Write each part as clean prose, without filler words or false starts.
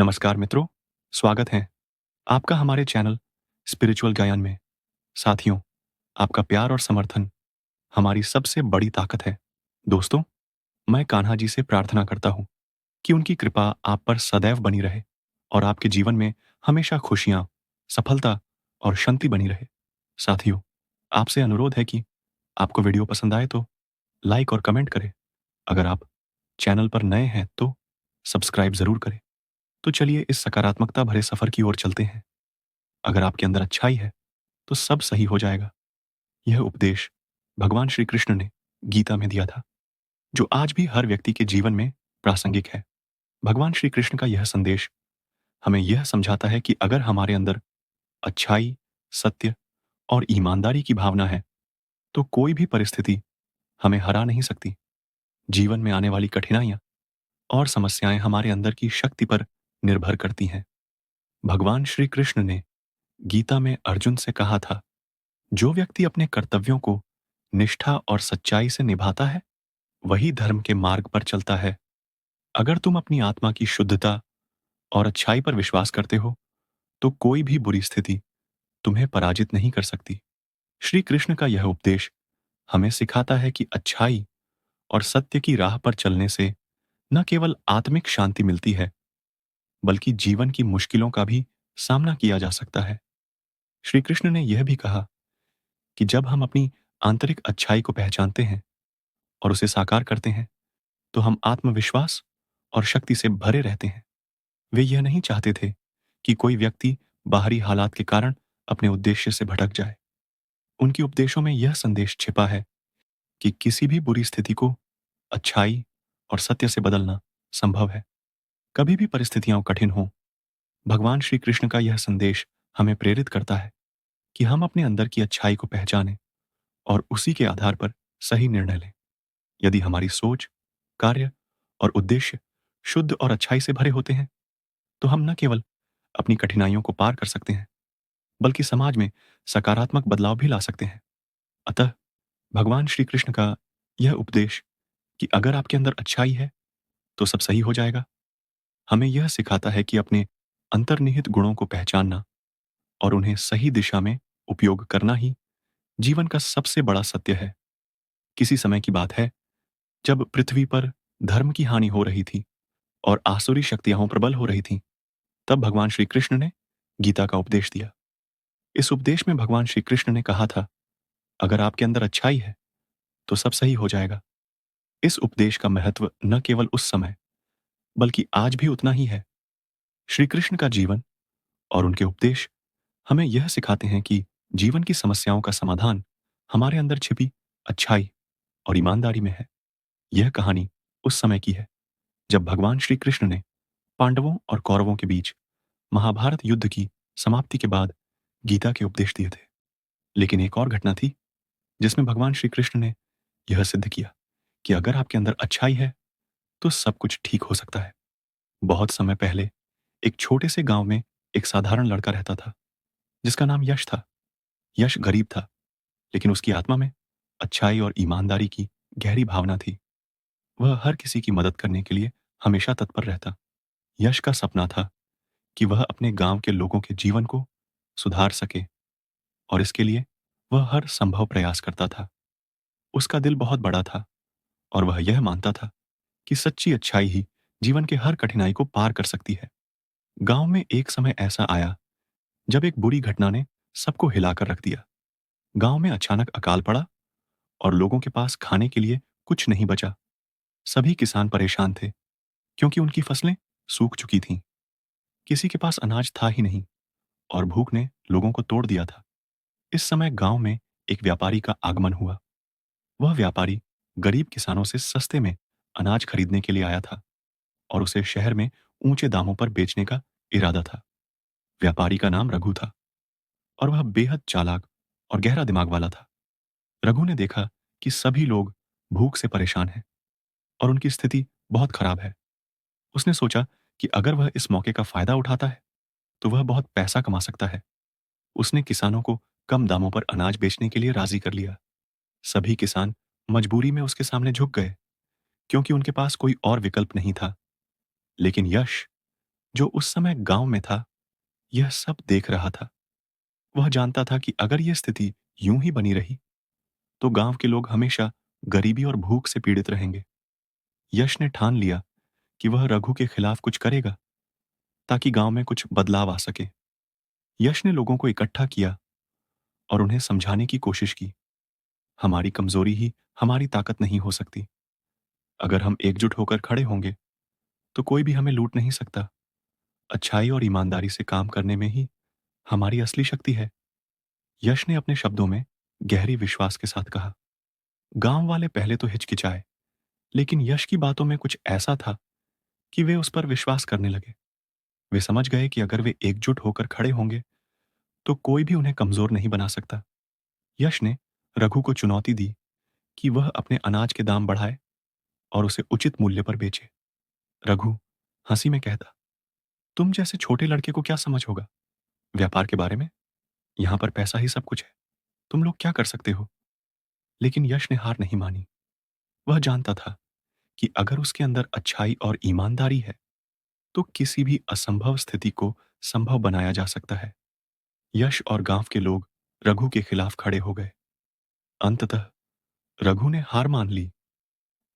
नमस्कार मित्रों, स्वागत है आपका हमारे चैनल स्पिरिचुअल ज्ञान में। साथियों, आपका प्यार और समर्थन हमारी सबसे बड़ी ताकत है। दोस्तों, मैं कान्हा जी से प्रार्थना करता हूँ कि उनकी कृपा आप पर सदैव बनी रहे और आपके जीवन में हमेशा खुशियाँ, सफलता और शांति बनी रहे। साथियों, आपसे अनुरोध है कि आपको वीडियो पसंद आए तो लाइक और कमेंट करें। अगर आप चैनल पर नए हैं तो सब्सक्राइब ज़रूर करें। तो चलिए इस सकारात्मकता भरे सफ़र की ओर चलते हैं। अगर आपके अंदर अच्छाई है तो सब सही हो जाएगा। यह उपदेश भगवान श्री कृष्ण ने गीता में दिया था, जो आज भी हर व्यक्ति के जीवन में प्रासंगिक है। भगवान श्री कृष्ण का यह संदेश हमें यह समझाता है कि अगर हमारे अंदर अच्छाई, सत्य और ईमानदारी की भावना है तो कोई भी परिस्थिति हमें हरा नहीं सकती। जीवन में आने वाली कठिनाइयां और समस्याएं हमारे अंदर की शक्ति पर निर्भर करती हैं। भगवान श्री कृष्ण ने गीता में अर्जुन से कहा था, जो व्यक्ति अपने कर्तव्यों को निष्ठा और सच्चाई से निभाता है वही धर्म के मार्ग पर चलता है। अगर तुम अपनी आत्मा की शुद्धता और अच्छाई पर विश्वास करते हो तो कोई भी बुरी स्थिति तुम्हें पराजित नहीं कर सकती। श्री कृष्ण का यह उपदेश हमें सिखाता है कि अच्छाई और सत्य की राह पर चलने से न केवल आत्मिक शांति मिलती है, बल्कि जीवन की मुश्किलों का भी सामना किया जा सकता है। श्री कृष्ण ने यह भी कहा कि जब हम अपनी आंतरिक अच्छाई को पहचानते हैं और उसे साकार करते हैं तो हम आत्मविश्वास और शक्ति से भरे रहते हैं। वे यह नहीं चाहते थे कि कोई व्यक्ति बाहरी हालात के कारण अपने उद्देश्य से भटक जाए। उनके उपदेशों में यह संदेश छिपा है कि किसी भी बुरी स्थिति को अच्छाई और सत्य से बदलना संभव है। कभी भी परिस्थितियां कठिन हों, भगवान श्री कृष्ण का यह संदेश हमें प्रेरित करता है कि हम अपने अंदर की अच्छाई को पहचानें और उसी के आधार पर सही निर्णय लें। यदि हमारी सोच, कार्य और उद्देश्य शुद्ध और अच्छाई से भरे होते हैं तो हम न केवल अपनी कठिनाइयों को पार कर सकते हैं, बल्कि समाज में सकारात्मक बदलाव भी ला सकते हैं। अतः भगवान श्री कृष्ण का यह उपदेश कि अगर आपके अंदर अच्छाई है तो सब सही हो जाएगा, हमें यह सिखाता है कि अपने अंतर्निहित गुणों को पहचानना और उन्हें सही दिशा में उपयोग करना ही जीवन का सबसे बड़ा सत्य है। किसी समय की बात है जब पृथ्वी पर धर्म की हानि हो रही थी और आसुरी शक्तियां प्रबल हो रही थीं, तब भगवान श्री कृष्ण ने गीता का उपदेश दिया। इस उपदेश में भगवान श्री कृष्ण ने कहा था, अगर आपके अंदर अच्छाई है तो सब सही हो जाएगा। इस उपदेश का महत्व न केवल उस समय बल्कि आज भी उतना ही है। श्री कृष्ण का जीवन और उनके उपदेश हमें यह सिखाते हैं कि जीवन की समस्याओं का समाधान हमारे अंदर छिपी अच्छाई और ईमानदारी में है। यह कहानी उस समय की है जब भगवान श्री कृष्ण ने पांडवों और कौरवों के बीच महाभारत युद्ध की समाप्ति के बाद गीता के उपदेश दिए थे। लेकिन एक और घटना थी जिसमें भगवान श्री कृष्ण ने यह सिद्ध किया कि अगर आपके अंदर अच्छाई है तो सब कुछ ठीक हो सकता है। बहुत समय पहले एक छोटे से गांव में एक साधारण लड़का रहता था जिसका नाम यश था। यश गरीब था, लेकिन उसकी आत्मा में अच्छाई और ईमानदारी की गहरी भावना थी। वह हर किसी की मदद करने के लिए हमेशा तत्पर रहता। यश का सपना था कि वह अपने गांव के लोगों के जीवन को सुधार सके और इसके लिए वह हर संभव प्रयास करता था। उसका दिल बहुत बड़ा था और वह यह मानता था कि सच्ची अच्छाई ही जीवन के हर कठिनाई को पार कर सकती है। गांव में एक समय ऐसा आया जब एक बुरी घटना ने सबको हिलाकर रख दिया। गांव में अचानक अकाल पड़ा और लोगों के पास खाने के लिए कुछ नहीं बचा। सभी किसान परेशान थे क्योंकि उनकी फसलें सूख चुकी थीं। किसी के पास अनाज था ही नहीं और भूख ने लोगों को तोड़ दिया था। इस समय गांव में एक व्यापारी का आगमन हुआ। वह व्यापारी गरीब किसानों से सस्ते में अनाज खरीदने के लिए आया था और उसे शहर में ऊंचे दामों पर बेचने का इरादा था। व्यापारी का नाम रघु था और वह बेहद चालाक और गहरा दिमाग वाला था। रघु ने देखा कि सभी लोग भूख से परेशान हैं और उनकी स्थिति बहुत खराब है। उसने सोचा कि अगर वह इस मौके का फायदा उठाता है तो वह बहुत पैसा कमा सकता है। उसने किसानों को कम दामों पर अनाज बेचने के लिए राजी कर लिया। सभी किसान मजबूरी में उसके सामने झुक गए क्योंकि उनके पास कोई और विकल्प नहीं था। लेकिन यश जो उस समय गांव में था, यह सब देख रहा था। वह जानता था कि अगर यह स्थिति यूं ही बनी रही, तो गांव के लोग हमेशा गरीबी और भूख से पीड़ित रहेंगे। यश ने ठान लिया कि वह रघु के खिलाफ कुछ करेगा, ताकि गांव में कुछ बदलाव आ सके। यश ने लोगों को इकट्ठा किया और उन्हें समझाने की कोशिश की। हमारी कमजोरी ही हमारी ताकत नहीं हो सकती। अगर हम एकजुट होकर खड़े होंगे, तो कोई भी हमें लूट नहीं सकता। अच्छाई और ईमानदारी से काम करने में ही हमारी असली शक्ति है। यश ने अपने शब्दों में गहरी विश्वास के साथ कहा। गांव वाले पहले तो हिचकिचाए, लेकिन यश की बातों में कुछ ऐसा था कि वे उस पर विश्वास करने लगे। वे समझ गए कि अगर वे एकजुट होकर खड़े होंगे, तो कोई भी उन्हें कमजोर नहीं बना सकता। यश ने रघु को चुनौती दी कि वह अपने अनाज के दाम बढ़ाए और उसे उचित मूल्य पर बेचे। रघु हंसी में कहता, तुम जैसे छोटे लड़के को क्या समझ होगा व्यापार के बारे में? यहां पर पैसा ही सब कुछ है। तुम लोग क्या कर सकते हो? लेकिन यश ने हार नहीं मानी। वह जानता था कि अगर उसके अंदर अच्छाई और ईमानदारी है, तो किसी भी असंभव स्थिति को संभव बनाया जा सकता है। यश और गांव के लोग रघु के खिलाफ खड़े हो गए। अंततः रघु ने हार मान ली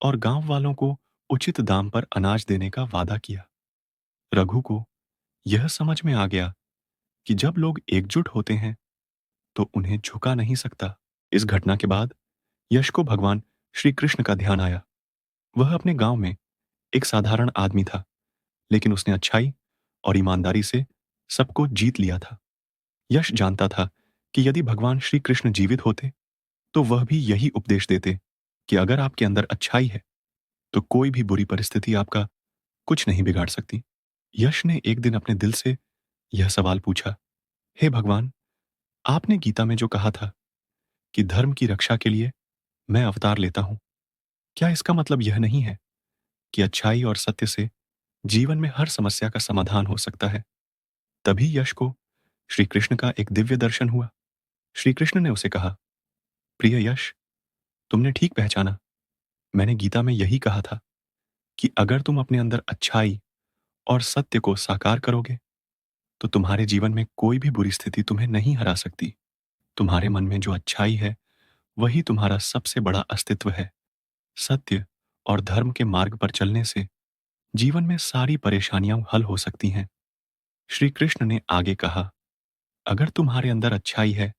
और गांव वालों को उचित दाम पर अनाज देने का वादा किया। रघु को यह समझ में आ गया कि जब लोग एकजुट होते हैं, तो उन्हें झुका नहीं सकता। इस घटना के बाद यश को भगवान श्री कृष्ण का ध्यान आया। वह अपने गांव में एक साधारण आदमी था, लेकिन उसने अच्छाई और ईमानदारी से सबको जीत लिया था। यश जानता था कि यदि भगवान श्री कृष्ण जीवित होते, तो वह भी यही उपदेश देते कि अगर आपके अंदर अच्छाई है, तो कोई भी बुरी परिस्थिति आपका कुछ नहीं बिगाड़ सकती। यश ने एक दिन अपने दिल से यह सवाल पूछा, हे भगवान, आपने गीता में जो कहा था कि धर्म की रक्षा के लिए मैं अवतार लेता हूं, क्या इसका मतलब यह नहीं है कि अच्छाई और सत्य से जीवन में हर समस्या का समाधान हो सकता है? तभी यश को श्री कृष्ण का एक दिव्य दर्शन हुआ। श्री कृष्ण ने उसे कहा, प्रिय यश, तुमने ठीक पहचाना। मैंने गीता में यही कहा था कि अगर तुम अपने अंदर अच्छाई और सत्य को साकार करोगे, तो तुम्हारे जीवन में कोई भी बुरी स्थिति तुम्हें नहीं हरा सकती। तुम्हारे मन में जो अच्छाई है, वही तुम्हारा सबसे बड़ा अस्तित्व है। सत्य और धर्म के मार्ग पर चलने से जीवन में सारी परेशानियां हल हो सकती हैं। श्री कृष्ण ने आगे कहा, अगर तुम्हारे अंदर अच्छाई है,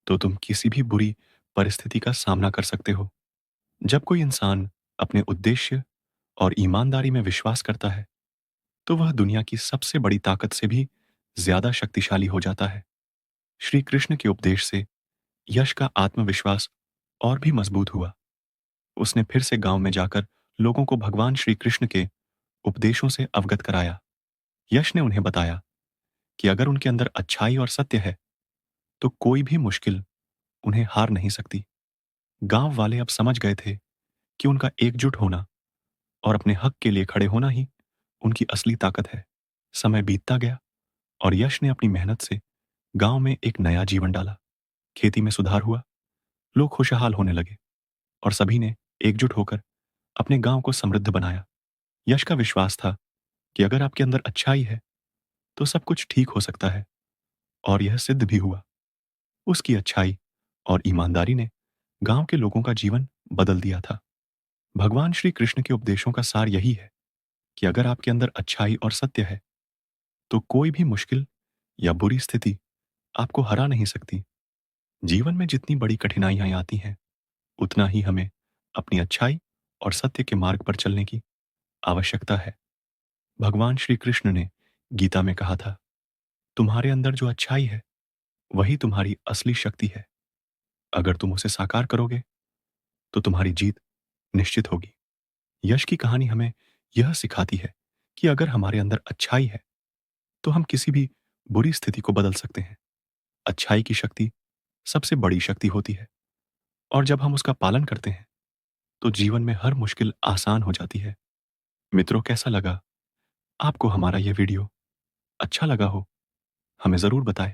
तो तुम किसी भी बुरी परिस्थिति का सामना कर सकते हो। जब कोई इंसान अपने उद्देश्य और ईमानदारी में विश्वास करता है, तो वह दुनिया की सबसे बड़ी ताकत से भी ज्यादा शक्तिशाली हो जाता है। श्री कृष्ण के उपदेश से यश का आत्मविश्वास और भी मजबूत हुआ। उसने फिर से गांव में जाकर लोगों को भगवान श्री कृष्ण के उपदेशों से अवगत कराया। यश ने उन्हें बताया कि अगर उनके अंदर अच्छाई और सत्य है, तो कोई भी मुश्किल उन्हें हार नहीं सकती। गांव वाले अब समझ गए थे कि उनका एकजुट होना और अपने हक के लिए खड़े होना ही उनकी असली ताकत है। समय बीतता गया और यश ने अपनी मेहनत से गांव में एक नया जीवन डाला। खेती में सुधार हुआ, लोग खुशहाल होने लगे और सभी ने एकजुट होकर अपने गांव को समृद्ध बनाया। यश का विश्वास था कि अगर आपके अंदर अच्छाई है, तो सब कुछ ठीक हो सकता है, और यह सिद्ध भी हुआ। उसकी अच्छाई और ईमानदारी ने गांव के लोगों का जीवन बदल दिया था। भगवान श्री कृष्ण के उपदेशों का सार यही है कि अगर आपके अंदर अच्छाई और सत्य है, तो कोई भी मुश्किल या बुरी स्थिति आपको हरा नहीं सकती। जीवन में जितनी बड़ी कठिनाइयां आती हैं, उतना ही हमें अपनी अच्छाई और सत्य के मार्ग पर चलने की आवश्यकता है। भगवान श्री कृष्ण ने गीता में कहा था, तुम्हारे अंदर जो अच्छाई है, वही तुम्हारी असली शक्ति है। अगर तुम उसे साकार करोगे, तो तुम्हारी जीत निश्चित होगी। यश की कहानी हमें यह सिखाती है कि अगर हमारे अंदर अच्छाई है, तो हम किसी भी बुरी स्थिति को बदल सकते हैं। अच्छाई की शक्ति सबसे बड़ी शक्ति होती है, और जब हम उसका पालन करते हैं, तो जीवन में हर मुश्किल आसान हो जाती है। मित्रों, कैसा लगा आपको हमारा यह वीडियो? अच्छा लगा हो, हमें ज़रूर बताएं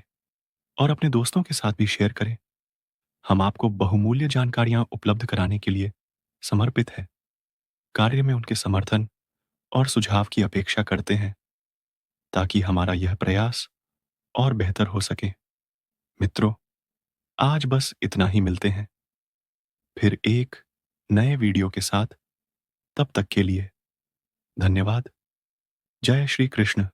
और अपने दोस्तों के साथ भी शेयर करें। हम आपको बहुमूल्य जानकारियां उपलब्ध कराने के लिए समर्पित हैं। कार्य में उनके समर्थन और सुझाव की अपेक्षा करते हैं। ताकि हमारा यह प्रयास और बेहतर हो सके। मित्रों, आज बस इतना ही, मिलते हैं फिर एक नए वीडियो के साथ। तब तक के लिए धन्यवाद। जय श्री कृष्ण।